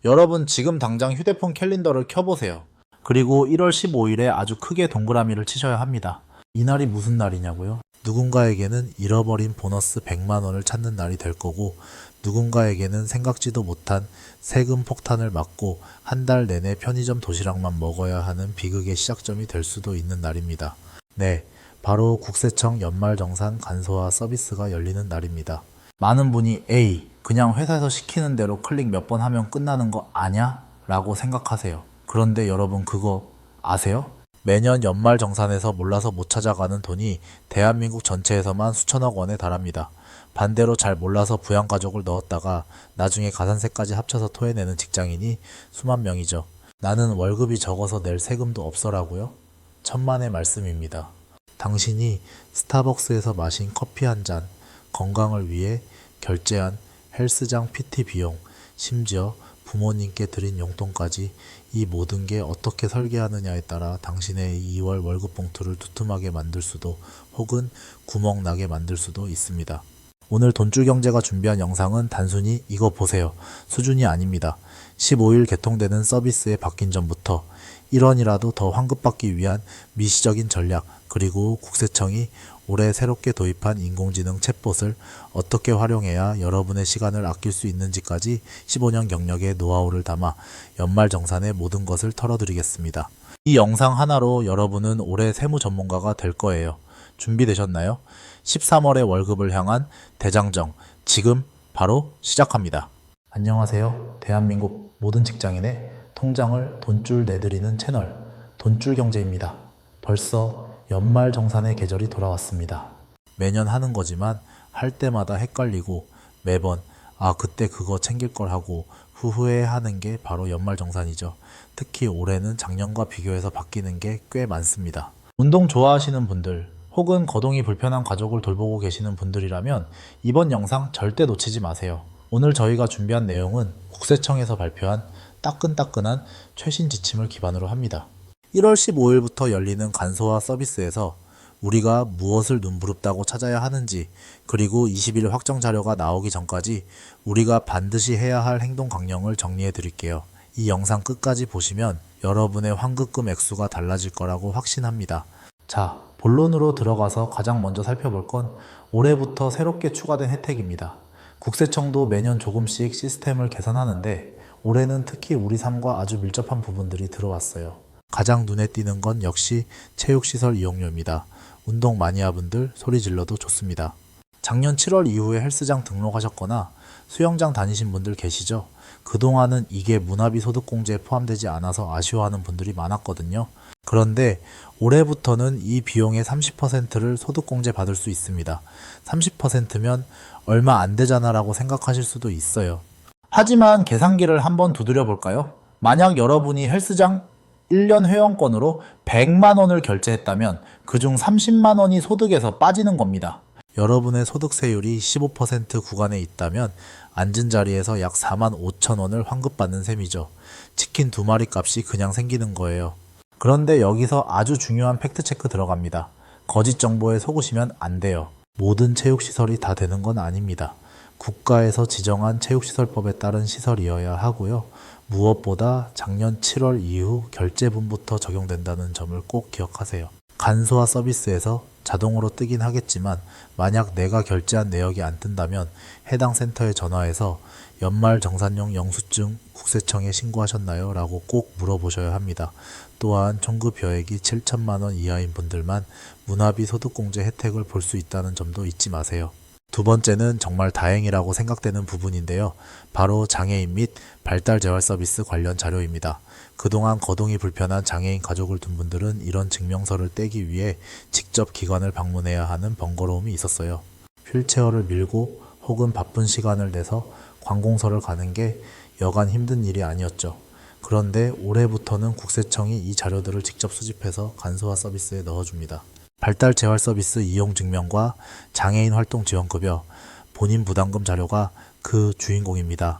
여러분 지금 당장 휴대폰 캘린더를 켜보세요. 그리고 1월 15일에 아주 크게 동그라미를 치셔야 합니다. 이날이 무슨 날이냐고요? 누군가에게는 잃어버린 보너스 100만 원을 찾는 날이 될 거고, 누군가에게는 생각지도 못한 세금 폭탄을 맞고 한 달 내내 편의점 도시락만 먹어야 하는 비극의 시작점이 될 수도 있는 날입니다. 네, 바로 국세청 연말정산 간소화 서비스가 열리는 날입니다. 많은 분이 에이, 그냥 회사에서 시키는 대로 클릭 몇 번 하면 끝나는 거 아냐? 라고 생각하세요. 그런데 여러분 그거 아세요? 매년 연말정산에서 몰라서 못 찾아가는 돈이 대한민국 전체에서만 수천억 원에 달합니다. 반대로 잘 몰라서 부양가족을 넣었다가 나중에 가산세까지 합쳐서 토해내는 직장인이 수만 명이죠. 나는 월급이 적어서 낼 세금도 없어라고요? 천만의 말씀입니다. 당신이 스타벅스에서 마신 커피 한 잔, 건강을 위해 결제한 헬스장 PT 비용, 심지어 부모님께 드린 용돈까지 이 모든 게 어떻게 설계하느냐에 따라 당신의 2월 월급 봉투를 두툼하게 만들 수도 혹은 구멍 나게 만들 수도 있습니다. 오늘 돈줄경제가 준비한 영상은 단순히 이거 보세요 수준이 아닙니다. 15일 개통되는 서비스에 바뀐 전부터 1원이라도 더 환급받기 위한 미시적인 전략, 그리고 국세청이 올해 새롭게 도입한 인공지능 챗봇을 어떻게 활용해야 여러분의 시간을 아낄 수 있는지까지 15년 경력의 노하우를 담아 연말정산의 모든 것을 털어드리겠습니다. 이 영상 하나로 여러분은 올해 세무 전문가가 될 거예요. 준비되셨나요? 13월의 월급을 향한 대장정, 지금 바로 시작합니다. 안녕하세요. 대한민국 모든 직장인의 통장을 돈줄 내드리는 채널 돈줄경제입니다. 벌써 연말정산의 계절이 돌아왔습니다. 매년 하는 거지만 할 때마다 헷갈리고 매번 그때 그거 챙길 걸 하고 후회하는 게 바로 연말정산이죠. 특히 올해는 작년과 비교해서 바뀌는 게 꽤 많습니다. 운동 좋아하시는 분들 혹은 거동이 불편한 가족을 돌보고 계시는 분들이라면 이번 영상 절대 놓치지 마세요. 오늘 저희가 준비한 내용은 국세청에서 발표한 따끈따끈한 최신 지침을 기반으로 합니다. 1월 15일부터 열리는 간소화 서비스에서 우리가 무엇을 눈부릅다고 찾아야 하는지, 그리고 20일 확정 자료가 나오기 전까지 우리가 반드시 해야 할 행동 강령을 정리해 드릴게요. 이 영상 끝까지 보시면 여러분의 환급금 액수가 달라질 거라고 확신합니다. 자, 본론으로 들어가서 가장 먼저 살펴볼 건 올해부터 새롭게 추가된 혜택입니다. 국세청도 매년 조금씩 시스템을 개선하는데 올해는 특히 우리 삶과 아주 밀접한 부분들이 들어왔어요. 가장 눈에 띄는 건 역시 체육시설 이용료입니다. 운동 마니아분들 소리 질러도 좋습니다. 작년 7월 이후에 헬스장 등록하셨거나 수영장 다니신 분들 계시죠? 그동안은 이게 문화비 소득공제에 포함되지 않아서 아쉬워하는 분들이 많았거든요. 그런데 올해부터는 이 비용의 30%를 소득공제 받을 수 있습니다. 30%면 얼마 안 되잖아 라고 생각하실 수도 있어요. 하지만 계산기를 한번 두드려 볼까요? 만약 여러분이 헬스장 1년 회원권으로 100만 원을 결제했다면 그중 30만 원이 소득에서 빠지는 겁니다. 여러분의 소득세율이 15% 구간에 있다면 앉은 자리에서 약 4만 5천 원을 환급받는 셈이죠. 치킨 2마리 값이 그냥 생기는 거예요. 그런데 여기서 아주 중요한 팩트체크 들어갑니다. 거짓 정보에 속으시면 안 돼요. 모든 체육시설이 다 되는 건 아닙니다. 국가에서 지정한 체육시설법에 따른 시설이어야 하고요. 무엇보다 작년 7월 이후 결제분부터 적용된다는 점을 꼭 기억하세요. 간소화 서비스에서 자동으로 뜨긴 하겠지만 만약 내가 결제한 내역이 안 뜬다면 해당 센터에 전화해서 연말정산용 영수증 국세청에 신고하셨나요? 라고 꼭 물어보셔야 합니다. 또한 총급여액이 7천만 원 이하인 분들만 문화비 소득공제 혜택을 볼 수 있다는 점도 잊지 마세요. 두 번째는 정말 다행이라고 생각되는 부분인데요. 바로 장애인 및 발달 재활 서비스 관련 자료입니다. 그동안 거동이 불편한 장애인 가족을 둔 분들은 이런 증명서를 떼기 위해 직접 기관을 방문해야 하는 번거로움이 있었어요. 휠체어를 밀고 혹은 바쁜 시간을 내서 관공서를 가는 게 여간 힘든 일이 아니었죠. 그런데 올해부터는 국세청이 이 자료들을 직접 수집해서 간소화 서비스에 넣어줍니다. 발달 재활 서비스 이용 증명과 장애인 활동 지원급여, 본인 부담금 자료가 그 주인공입니다.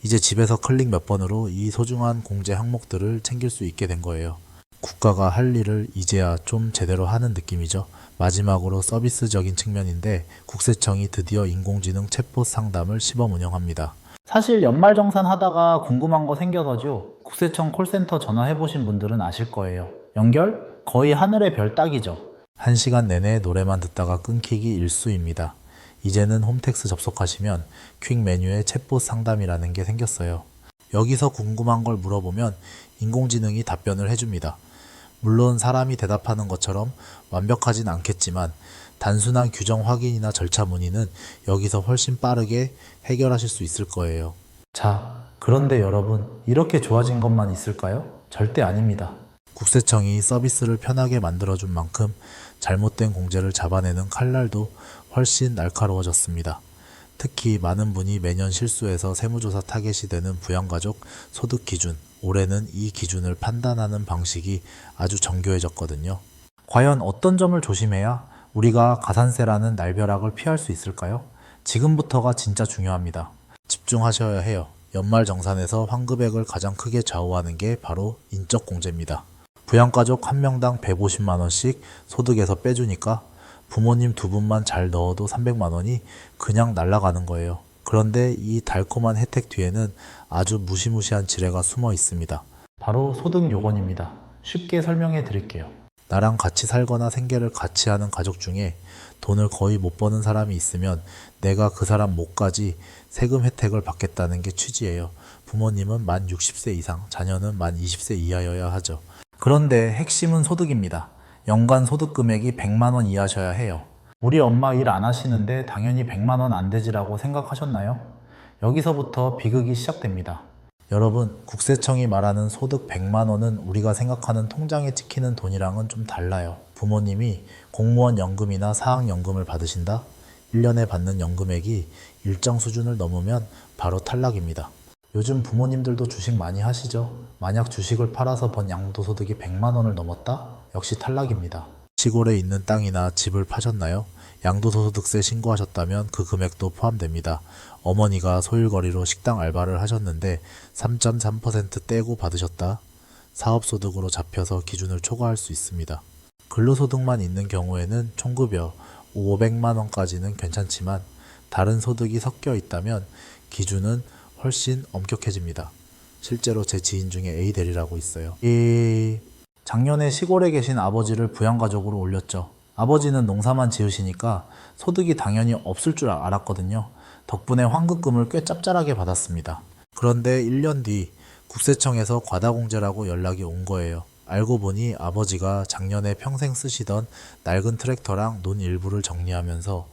이제 집에서 클릭 몇 번으로 이 소중한 공제 항목들을 챙길 수 있게 된 거예요. 국가가 할 일을 이제야 좀 제대로 하는 느낌이죠. 마지막으로 서비스적인 측면인데 국세청이 드디어 인공지능 챗봇 상담을 시범 운영합니다. 사실 연말정산 하다가 궁금한 거 생겨서죠. 국세청 콜센터 전화해보신 분들은 아실 거예요. 연결? 거의 하늘의 별 따기죠. 1시간 내내 노래만 듣다가 끊기기 일쑤입니다. 이제는 홈택스 접속하시면 퀵 메뉴에 챗봇 상담이라는 게 생겼어요. 여기서 궁금한 걸 물어보면 인공지능이 답변을 해줍니다. 물론 사람이 대답하는 것처럼 완벽하진 않겠지만 단순한 규정 확인이나 절차 문의는 여기서 훨씬 빠르게 해결하실 수 있을 거예요. 자, 그런데 여러분, 이렇게 좋아진 것만 있을까요? 절대 아닙니다. 국세청이 서비스를 편하게 만들어준 만큼 잘못된 공제를 잡아내는 칼날도 훨씬 날카로워졌습니다. 특히 많은 분이 매년 실수해서 세무조사 타겟이 되는 부양가족 소득 기준, 올해는 이 기준을 판단하는 방식이 아주 정교해졌거든요. 과연 어떤 점을 조심해야 우리가 가산세라는 날벼락을 피할 수 있을까요? 지금부터가 진짜 중요합니다. 집중하셔야 해요. 연말정산에서 환급액을 가장 크게 좌우하는 게 바로 인적공제입니다. 부양가족 한 명당 150만원씩 소득에서 빼주니까 부모님 두 분만 잘 넣어도 300만원이 그냥 날아가는 거예요. 그런데 이 달콤한 혜택 뒤에는 아주 무시무시한 지뢰가 숨어 있습니다. 바로 소득 요건입니다. 쉽게 설명해 드릴게요. 나랑 같이 살거나 생계를 같이 하는 가족 중에 돈을 거의 못 버는 사람이 있으면 내가 그 사람 몫까지 세금 혜택을 받겠다는 게 취지예요. 부모님은 만 60세 이상, 자녀는 만 20세 이하여야 하죠. 그런데 핵심은 소득입니다. 연간 소득 금액이 100만 원 이하셔야 해요. 우리 엄마 일 안 하시는데 당연히 100만 원 안 되지라고 생각하셨나요? 여기서부터 비극이 시작됩니다. 여러분, 국세청이 말하는 소득 100만 원은 우리가 생각하는 통장에 찍히는 돈이랑은 좀 달라요. 부모님이 공무원 연금이나 사학연금을 받으신다? 1년에 받는 연금액이 일정 수준을 넘으면 바로 탈락입니다. 요즘 부모님들도 주식 많이 하시죠? 만약 주식을 팔아서 번 양도소득이 100만 원을 넘었다? 역시 탈락입니다. 시골에 있는 땅이나 집을 파셨나요? 양도소득세 신고하셨다면 그 금액도 포함됩니다. 어머니가 소일거리로 식당 알바를 하셨는데 3.3% 떼고 받으셨다? 사업소득으로 잡혀서 기준을 초과할 수 있습니다. 근로소득만 있는 경우에는 총급여 500만 원까지는 괜찮지만 다른 소득이 섞여 있다면 기준은 훨씬 엄격해집니다. 실제로 제 지인 중에 A 대리라고 있어요. 작년에 시골에 계신 아버지를 부양가족으로 올렸죠. 아버지는 농사만 지으시니까 소득이 당연히 없을 줄 알았거든요. 덕분에 환급금을 꽤 짭짤하게 받았습니다. 그런데 1년 뒤 국세청에서 과다공제라고 연락이 온 거예요. 알고 보니 아버지가 작년에 평생 쓰시던 낡은 트랙터랑 논 일부를 정리하면서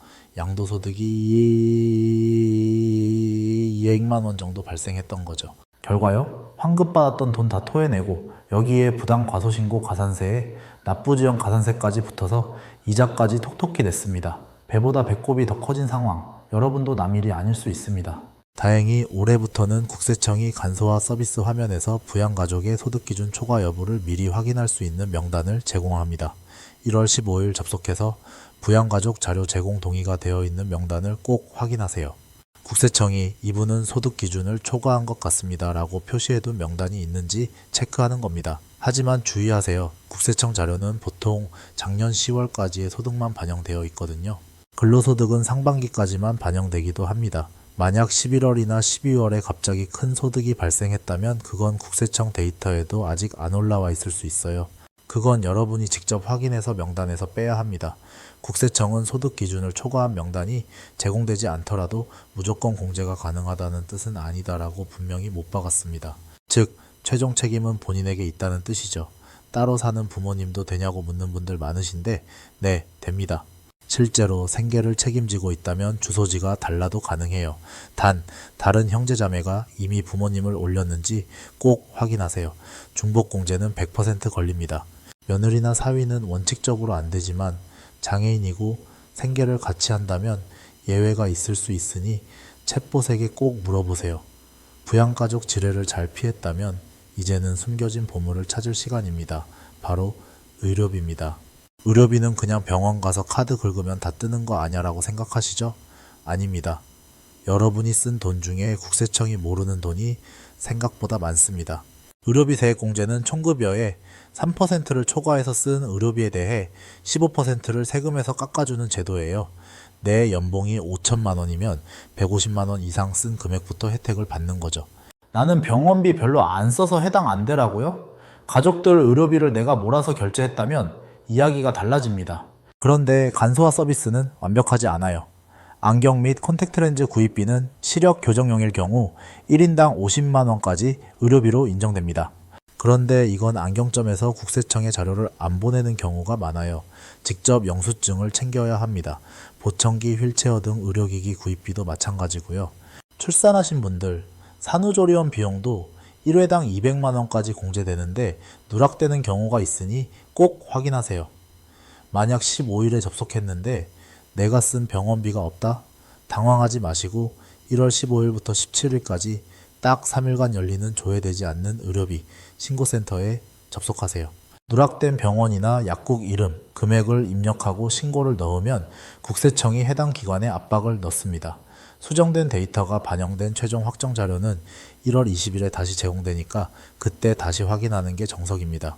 양도소득이 200만 원 정도 발생했던 거죠. 결과요? 환급받았던 돈 다 토해내고 여기에 부당과소신고 가산세에 납부지연 가산세까지 붙어서 이자까지 톡톡히 냈습니다. 배보다 배꼽이 더 커진 상황. 여러분도 남일이 아닐 수 있습니다. 다행히 올해부터는 국세청이 간소화 서비스 화면에서 부양가족의 소득기준 초과 여부를 미리 확인할 수 있는 명단을 제공합니다. 1월 15일 접속해서 부양가족 자료 제공 동의가 되어 있는 명단을 꼭 확인하세요. 국세청이 이분은 소득 기준을 초과한 것 같습니다 라고 표시해둔 명단이 있는지 체크하는 겁니다. 하지만 주의하세요. 국세청 자료는 보통 작년 10월까지의 소득만 반영되어 있거든요. 근로소득은 상반기까지만 반영되기도 합니다. 만약 11월이나 12월에 갑자기 큰 소득이 발생했다면 그건 국세청 데이터에도 아직 안 올라와 있을 수 있어요. 그건 여러분이 직접 확인해서 명단에서 빼야 합니다. 국세청은 소득 기준을 초과한 명단이 제공되지 않더라도 무조건 공제가 가능하다는 뜻은 아니다라고 분명히 못 박았습니다. 즉, 최종 책임은 본인에게 있다는 뜻이죠. 따로 사는 부모님도 되냐고 묻는 분들 많으신데 네, 됩니다. 실제로 생계를 책임지고 있다면 주소지가 달라도 가능해요. 단, 다른 형제자매가 이미 부모님을 올렸는지 꼭 확인하세요. 중복공제는 100% 걸립니다. 며느리나 사위는 원칙적으로 안 되지만 장애인이고 생계를 같이 한다면 예외가 있을 수 있으니 챗봇에게 꼭 물어보세요. 부양가족 지뢰를 잘 피했다면 이제는 숨겨진 보물을 찾을 시간입니다. 바로 의료비입니다. 의료비는 그냥 병원 가서 카드 긁으면 다 뜨는 거 아냐라고 생각하시죠? 아닙니다. 여러분이 쓴 돈 중에 국세청이 모르는 돈이 생각보다 많습니다. 의료비 세액공제는 총급여에 3%를 초과해서 쓴 의료비에 대해 15%를 세금에서 깎아주는 제도예요. 내 연봉이 5천만 원이면 150만 원 이상 쓴 금액부터 혜택을 받는 거죠. 나는 병원비 별로 안 써서 해당 안 되라고요? 가족들 의료비를 내가 몰아서 결제했다면 이야기가 달라집니다. 그런데 간소화 서비스는 완벽하지 않아요. 안경 및 콘택트 렌즈 구입비는 시력 교정용일 경우 1인당 50만 원까지 의료비로 인정됩니다. 그런데 이건 안경점에서 국세청에 자료를 안 보내는 경우가 많아요. 직접 영수증을 챙겨야 합니다. 보청기, 휠체어 등 의료기기 구입비도 마찬가지고요. 출산하신 분들, 산후조리원 비용도 1회당 200만 원까지 공제되는데 누락되는 경우가 있으니 꼭 확인하세요. 만약 15일에 접속했는데 내가 쓴 병원비가 없다? 당황하지 마시고 1월 15일부터 17일까지 딱 3일간 열리는 조회되지 않는 의료비 신고센터에 접속하세요. 누락된 병원이나 약국 이름, 금액을 입력하고 신고를 넣으면 국세청이 해당 기관에 압박을 넣습니다. 수정된 데이터가 반영된 최종 확정 자료는 1월 20일에 다시 제공되니까 그때 다시 확인하는 게 정석입니다.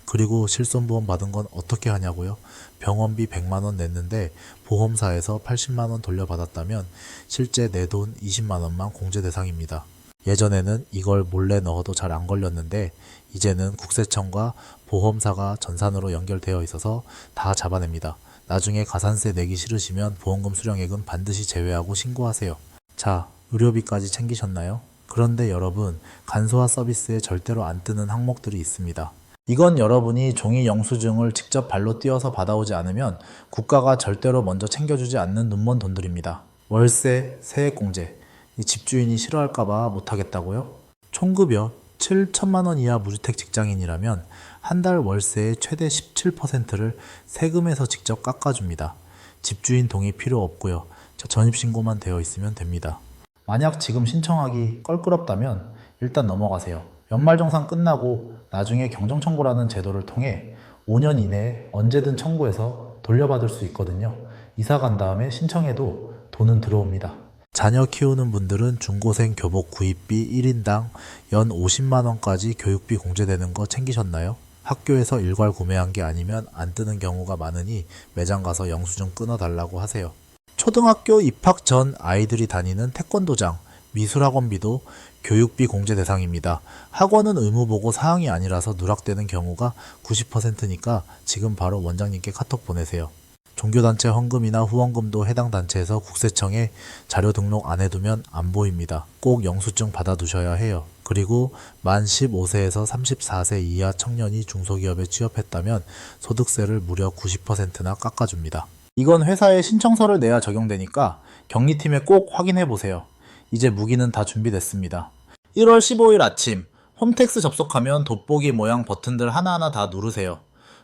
그리고 실손보험 받은 건 어떻게 하냐고요? 병원비 100만 원 냈는데 보험사에서 80만 원 돌려받았다면 실제 내 돈 20만 원만 공제 대상입니다. 예전에는 이걸 몰래 넣어도 잘 안 걸렸는데 이제는 국세청과 보험사가 전산으로 연결되어 있어서 다 잡아냅니다. 나중에 가산세 내기 싫으시면 보험금 수령액은 반드시 제외하고 신고하세요. 자, 의료비까지 챙기셨나요? 그런데 여러분, 간소화 서비스에 절대로 안 뜨는 항목들이 있습니다. 이건 여러분이 종이 영수증을 직접 발로 띄어서 받아오지 않으면 국가가 절대로 먼저 챙겨주지 않는 눈먼 돈들입니다. 월세, 세액공제, 이 집주인이 싫어할까봐 못하겠다고요? 총급여 7천만 원 이하 무주택 직장인이라면 한 달 월세의 최대 17%를 세금에서 직접 깎아줍니다. 집주인 동의 필요 없고요. 전입신고만 되어 있으면 됩니다. 만약 지금 신청하기 껄끄럽다면 일단 넘어가세요. 연말정산 끝나고 나중에 경정청구라는 제도를 통해 5년 이내에 언제든 청구해서 돌려받을 수 있거든요. 이사 간 다음에 신청해도 돈은 들어옵니다. 자녀 키우는 분들은 중고생 교복 구입비 1인당 연 50만 원까지 교육비 공제되는 거 챙기셨나요? 학교에서 일괄 구매한 게 아니면 안 뜨는 경우가 많으니 매장 가서 영수증 끊어달라고 하세요. 초등학교 입학 전 아이들이 다니는 태권도장, 미술학원비도 교육비 공제 대상입니다. 학원은 의무보고 사항이 아니라서 누락되는 경우가 90%니까 지금 바로 원장님께 카톡 보내세요. 종교단체 헌금이나 후원금도 해당 단체에서 국세청에 자료 등록 안 해두면 안 보입니다. 꼭 영수증 받아두셔야 해요. 그리고 만 15세에서 34세 이하 청년이 중소기업에 취업했다면 소득세를 무려 90%나 깎아줍니다. 이건 회사에 신청서를 내야 적용되니까 격리팀에 꼭 확인해 보세요. 이제 무기는 다 준비됐습니다. 1월 15일 아침 홈택스 접속하면 돋보기 모양 버튼들 하나하나 다 누르세요.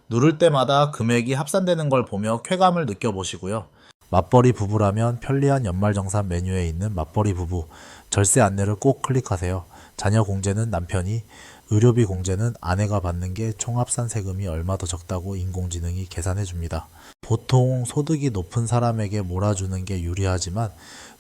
누를 때마다 금액이 합산되는 걸 보며 쾌감을 느껴보시고요. 맞벌이 부부라면 편리한 연말정산 메뉴에 있는 맞벌이 부부 절세 안내를 꼭 클릭하세요. 자녀 공제는 남편이, 의료비 공제는 아내가 받는 게 총 합산 세금이 얼마 더 적다고 인공지능이 계산해줍니다. 보통 소득이 높은 사람에게 몰아주는 게 유리하지만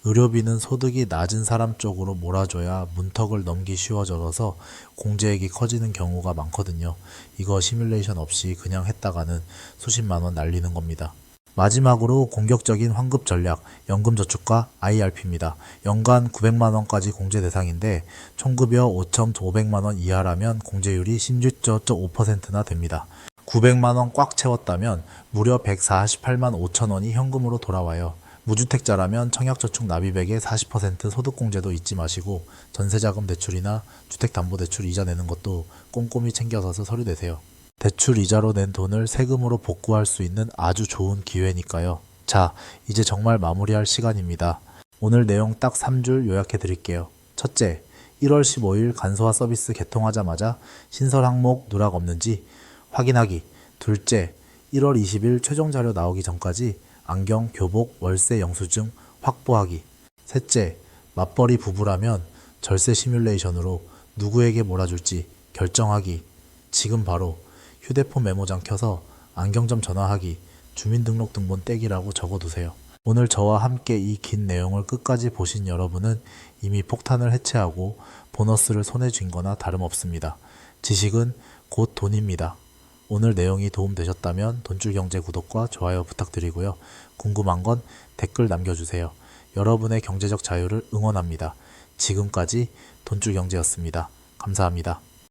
의료비는 소득이 낮은 사람 쪽으로 몰아줘야 문턱을 넘기 쉬워져서 공제액이 커지는 경우가 많거든요. 이거 시뮬레이션 없이 그냥 했다가는 수십만 원 날리는 겁니다. 마지막으로 공격적인 환급 전략, 연금저축과 IRP입니다. 연간 900만 원까지 공제 대상인데 총급여 5,500만 원 이하라면 공제율이 16.5%나 됩니다. 900만 원 꽉 채웠다면 무려 148만 5천 원이 현금으로 돌아와요. 무주택자라면 청약저축 납입액의 40% 소득공제도 잊지 마시고 전세자금 대출이나 주택담보대출 이자 내는 것도 꼼꼼히 챙겨서 서류 내세요. 대출 이자로 낸 돈을 세금으로 복구할 수 있는 아주 좋은 기회니까요. 자, 이제 정말 마무리할 시간입니다. 오늘 내용 딱 3줄 요약해 드릴게요. 첫째, 1월 15일 간소화 서비스 개통하자마자 신설 항목 누락 없는지 확인하기. 둘째, 1월 20일 최종 자료 나오기 전까지 안경, 교복, 월세 영수증 확보하기. 셋째, 맞벌이 부부라면 절세 시뮬레이션으로 누구에게 몰아줄지 결정하기. 지금 바로 휴대폰 메모장 켜서 안경점 전화하기, 주민등록등본 떼기라고 적어두세요. 오늘 저와 함께 이 긴 내용을 끝까지 보신 여러분은 이미 폭탄을 해체하고 보너스를 손에 쥔 거나 다름없습니다. 지식은 곧 돈입니다. 오늘 내용이 도움되셨다면 돈줄경제 구독과 좋아요 부탁드리고요. 궁금한 건 댓글 남겨주세요. 여러분의 경제적 자유를 응원합니다. 지금까지 돈줄경제였습니다. 감사합니다.